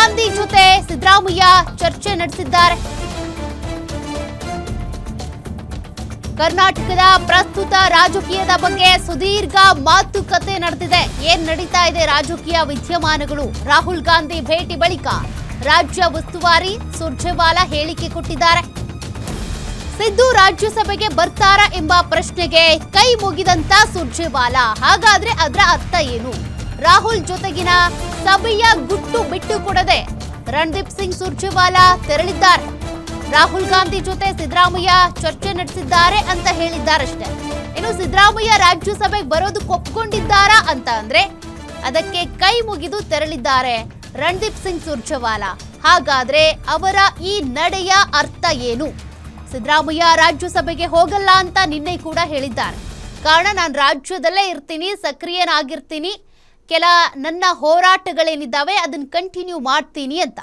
ಗಾಂಧಿ ಜೊತೆ ಸಿದ್ದರಾಮಯ್ಯ ಚರ್ಚೆ ನಡೆಸಿದ್ದಾರೆ. ಕರ್ನಾಟಕದ ಪ್ರಸ್ತುತ ರಾಜಕೀಯದ ಬಗ್ಗೆ ಸುದೀರ್ಘ ಮಾತುಕತೆ ನಡೆದಿದೆ. ಏನ್ ನಡೀತಾ ಇದೆ ರಾಜಕೀಯ ವಿದ್ಯಮಾನಗಳು? ರಾಹುಲ್ ಗಾಂಧಿ ಭೇಟಿ ಬಳಿಕ ರಾಜ್ಯ ಉಸ್ತುವಾರಿ ಸುರ್ಜೇವಾಲಾ ಹೇಳಿಕೆ ಕೊಟ್ಟಿದ್ದಾರೆ. ಸಿದ್ದು ರಾಜ್ಯಸಭೆಗೆ ಬರ್ತಾರಾ ಎಂಬ ಪ್ರಶ್ನೆಗೆ ಕೈ ಮುಗಿದಂತ ಸುರ್ಜೇವಾಲಾ. ಹಾಗಾದ್ರೆ ಅದರ ಅರ್ಥ ಏನು? ರಾಹುಲ್ ಜೊತೆಗಿನ ಸಭೆಯ ಗುಟ್ಟು ಬಿಟ್ಟು ಕೊಡದೆ ರಣದೀಪ್ ಸಿಂಗ್ ಸುರ್ಜೇವಾಲಾ ತೆರಳಿದ್ದಾರೆ. ರಾಹುಲ್ ಗಾಂಧಿ ಜೊತೆ ಸಿದ್ದರಾಮಯ್ಯ ಚರ್ಚೆ ನಡೆಸಿದ್ದಾರೆ ಅಂತ ಹೇಳಿದ್ದಾರಷ್ಟೇ. ಇನ್ನು ಸಿದ್ದರಾಮಯ್ಯ ರಾಜ್ಯಸಭೆಗೆ ಬರೋದಕ್ಕೆ ಒಪ್ಕೊಂಡಿದ್ದಾರಾ ಅಂತ ಅಂದ್ರೆ ಅದಕ್ಕೆ ಕೈ ಮುಗಿದು ತೆರಳಿದ್ದಾರೆ ರಣದೀಪ್ ಸಿಂಗ್ ಸುರ್ಜೇವಾಲಾ. ಹಾಗಾದ್ರೆ ಅವರ ಈ ನಡೆಯ ಅರ್ಥ ಏನು? ಸಿದ್ದರಾಮಯ್ಯ ರಾಜ್ಯಸಭೆಗೆ ಹೋಗಲ್ಲ ಅಂತ ನಿನ್ನೆ ಕೂಡ ಹೇಳಿದ್ದಾರೆ. ಕಾರಣ ನಾನು ರಾಜ್ಯದಲ್ಲೇ ಇರ್ತೀನಿ, ಸಕ್ರಿಯನಾಗಿರ್ತೀನಿ, ಕೆಲ ನನ್ನ ಹೋರಾಟಗಳೇನಿದ್ದಾವೆ ಅದನ್ನ ಕಂಟಿನ್ಯೂ ಮಾಡ್ತೀನಿ ಅಂತ.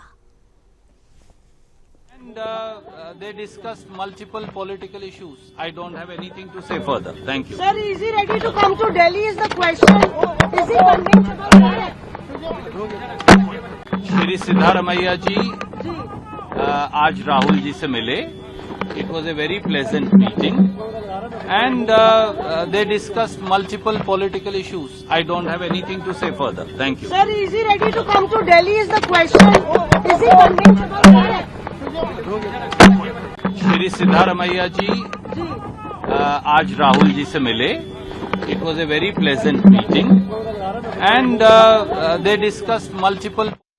They discussed multiple political issues. I don't have anything to say further. Thank you. Sir, is he ready to come to Delhi is the question. Is he convinced about that? Shri Siddharamaiya ji आज राहुल जी से मिले. It was a very pleasant meeting and they discussed multiple political issues. I don't have anything to say further. Thank you. Sir, is he ready to come to Delhi is the question. Is he convinced about that? Shri Siddharamaiya ji आज राहुल जी से मिले. It was a very pleasant meeting and they discussed multiple